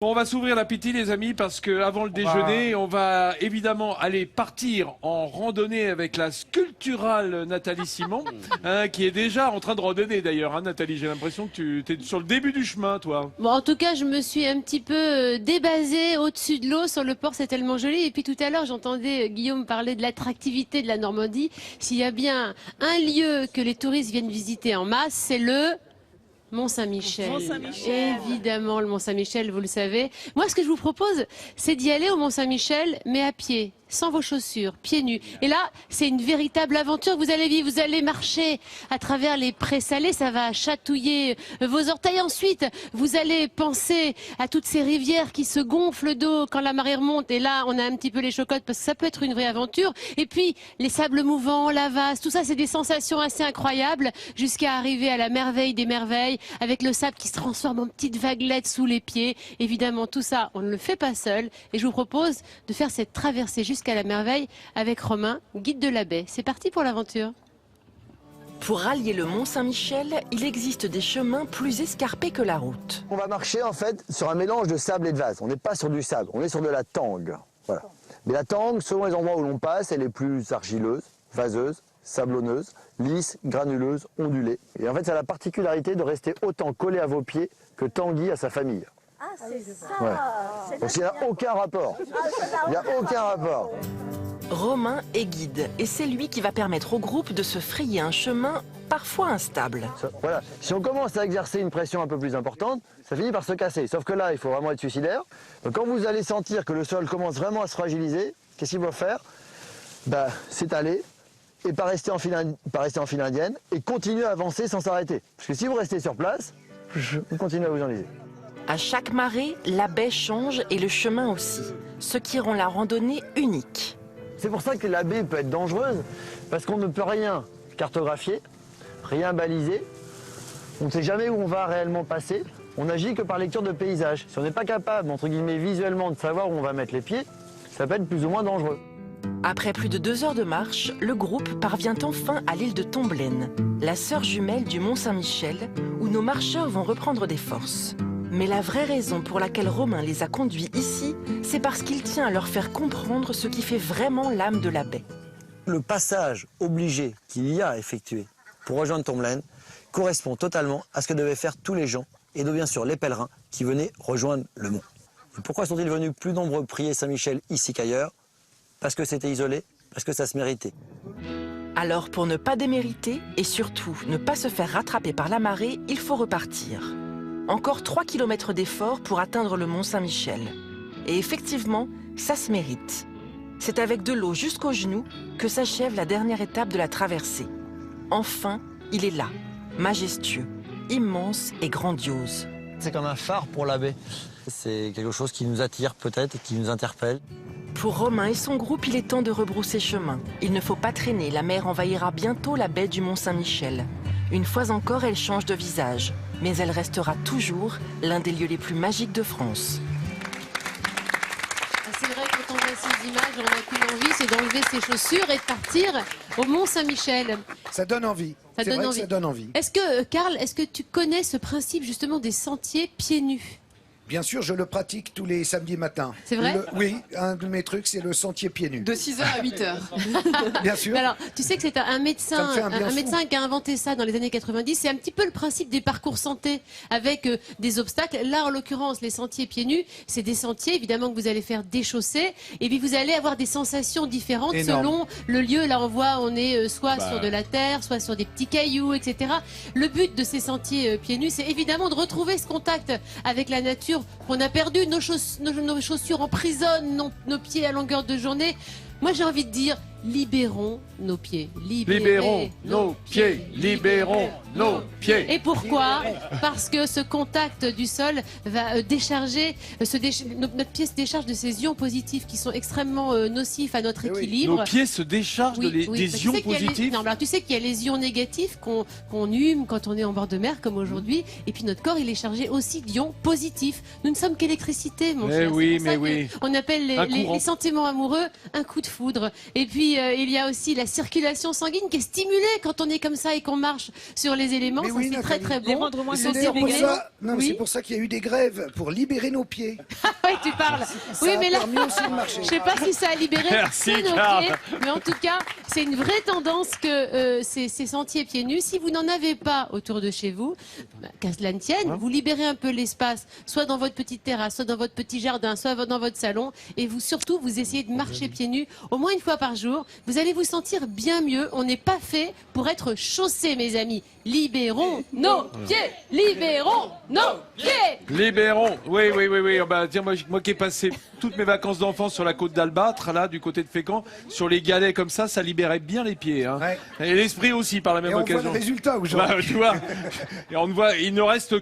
Bon, on va s'ouvrir l'appétit les amis parce que avant le déjeuner, on va évidemment aller partir en randonnée avec la sculpturale Nathalie Simon, qui est déjà en train de randonner d'ailleurs. Hein, Nathalie, j'ai l'impression que tu es sur le début du chemin, toi. Bon, en tout cas, je me suis un petit peu débasée au-dessus de l'eau sur le port, c'est tellement joli. Et puis tout à l'heure, j'entendais Guillaume parler de l'attractivité de la Normandie. S'il y a bien un lieu que les touristes viennent visiter en masse, c'est le Mont-Saint-Michel. Évidemment, le Mont-Saint-Michel, vous le savez. Moi, ce que je vous propose, c'est d'y aller au Mont-Saint-Michel, mais à pied, sans vos chaussures, pieds nus. Et là, c'est une véritable aventure que vous allez vivre. Vous allez marcher à travers les prés salés, ça va chatouiller vos orteils. Ensuite, vous allez penser à toutes ces rivières qui se gonflent d'eau quand la marée remonte. Et là, on a un petit peu les chocottes parce que ça peut être une vraie aventure. Et puis, les sables mouvants, la vase, tout ça, c'est des sensations assez incroyables jusqu'à arriver à la merveille des merveilles avec le sable qui se transforme en petites vaguelettes sous les pieds. Évidemment, tout ça, on ne le fait pas seul. Et je vous propose de faire cette traversée jusqu'à la merveille avec Romain, guide de la baie. C'est parti pour l'aventure. Pour rallier le Mont-Saint-Michel, il existe des chemins plus escarpés que la route. On va marcher en fait sur un mélange de sable et de vase. On n'est pas sur du sable, on est sur de la tangue. Voilà. Mais la tangue, selon les endroits où l'on passe, elle est plus argileuse, vaseuse, sablonneuse, lisse, granuleuse, ondulée. Et en fait, ça a la particularité de rester autant collé à vos pieds que Tanguy à sa famille. Ah, c'est ça. Ouais. Donc il n'y a aucun rapport. Il n'y a aucun rapport. Romain est guide et c'est lui qui va permettre au groupe de se frayer un chemin parfois instable. Voilà. Si on commence à exercer une pression un peu plus importante, ça finit par se casser. Sauf que là, il faut vraiment être suicidaire. Donc quand vous allez sentir que le sol commence vraiment à se fragiliser, qu'est-ce qu'il faut faire? S'étaler et pas rester en file indienne et continuer à avancer sans s'arrêter. Parce que si vous restez sur place, vous continuez à vous enliser. À chaque marée, la baie change et le chemin aussi, ce qui rend la randonnée unique. C'est pour ça que la baie peut être dangereuse, parce qu'on ne peut rien cartographier, rien baliser. On ne sait jamais où on va réellement passer. On n'agit que par lecture de paysage. Si on n'est pas capable, entre guillemets, visuellement de savoir où on va mettre les pieds, ça peut être plus ou moins dangereux. Après plus de 2 heures de marche, le groupe parvient enfin à l'île de Tomblaine, la sœur jumelle du Mont-Saint-Michel, où nos marcheurs vont reprendre des forces. Mais la vraie raison pour laquelle Romain les a conduits ici, c'est parce qu'il tient à leur faire comprendre ce qui fait vraiment l'âme de la baie. Le passage obligé qu'il y a à effectuer pour rejoindre Tomblaine correspond totalement à ce que devaient faire tous les gens, et donc bien sûr les pèlerins qui venaient rejoindre le mont. Et pourquoi sont-ils venus plus nombreux prier Saint-Michel ici qu'ailleurs? Parce que c'était isolé, parce que ça se méritait. Alors pour ne pas démériter et surtout ne pas se faire rattraper par la marée, il faut repartir. Encore 3 km d'effort pour atteindre le Mont-Saint-Michel. Et effectivement, ça se mérite. C'est avec de l'eau jusqu'aux genoux que s'achève la dernière étape de la traversée. Enfin, il est là, majestueux, immense et grandiose. C'est comme un phare pour la baie. C'est quelque chose qui nous attire peut-être et qui nous interpelle. Pour Romain et son groupe, il est temps de rebrousser chemin. Il ne faut pas traîner, la mer envahira bientôt la baie du Mont-Saint-Michel. Une fois encore, elle change de visage, mais elle restera toujours l'un des lieux les plus magiques de France. C'est vrai, quand on voit ces images, on n'a qu'une envie, c'est d'enlever ses chaussures et de partir au Mont-Saint-Michel. Ça donne envie. Ça donne envie. Ça donne envie. Est-ce que, Karl, est-ce que tu connais ce principe justement des sentiers pieds nus? Bien sûr, je le pratique tous les samedis matins. C'est vrai? Oui, un de mes trucs, c'est le sentier pieds nus. De 6h à 8h. Bien sûr. Alors, tu sais que c'est un médecin, Ça me fait un bien médecin qui a inventé ça dans les années 90. C'est un petit peu le principe des parcours santé avec des obstacles. Là, en l'occurrence, les sentiers pieds nus, c'est des sentiers évidemment que vous allez faire déchausser et puis vous allez avoir des sensations différentes selon le lieu. Là, on voit, on est soit sur de la terre, soit sur des petits cailloux, etc. Le but de ces sentiers pieds nus, c'est évidemment de retrouver ce contact avec la nature qu'on a perdu. Nos chaussures emprisonnent nos pieds à longueur de journée. Moi, j'ai envie de dire, libérons nos pieds. Libérons nos pieds. Libérons nos pieds. Et pourquoi? Parce que ce contact du sol va décharger, notre pied se décharge de ces ions positifs qui sont extrêmement nocifs à notre équilibre. Nos pieds se déchargent des ions positifs. Non, alors tu sais qu'il y a les ions négatifs qu'on hume quand on est en bord de mer comme aujourd'hui. Et puis notre corps, il est chargé aussi d'ions positifs. Nous ne sommes qu'électricité, mon cher. Oui, mais oui. On appelle les sentiments amoureux un coup de foudre. Et puis puis, il y a aussi la circulation sanguine qui est stimulée quand on est comme ça et qu'on marche sur les éléments. Mais Ça, oui, c'est très, Nathalie. très bon. rendre moins Ils C'est sont d'ailleurs pour dérégulés. ça, non, mais Oui. c'est pour ça qu'il y a eu des grèves, pour libérer nos pieds. Oui, tu parles. Ça Oui, a mais là, permis aussi de marcher. je sais pas si ça a libéré Merci, tous nos Karl. pieds, mais en tout cas, c'est une vraie tendance que ces sentiers pieds nus, si vous n'en avez pas autour de chez vous, qu'à cela ne tienne, vous libérez un peu l'espace, soit dans votre petite terrasse, soit dans votre petit jardin, soit dans votre salon, et vous surtout, vous essayez de marcher pieds nus au moins une fois par jour. Vous allez vous sentir bien mieux. On n'est pas fait pour être chaussés, mes amis. Libérons nos pieds. Libérons nos pieds. Libérons. Oui, oui, oui, oui. Bah, tiens, moi qui ai passé toutes mes vacances d'enfance sur la côte d'Albâtre, là, du côté de Fécamp, sur les galets comme ça libérait bien les pieds. Hein. Ouais. Et l'esprit aussi, par la même Et on voit occasion. le résultat aujourd'hui. Bah, tu vois, et on voit, il ne reste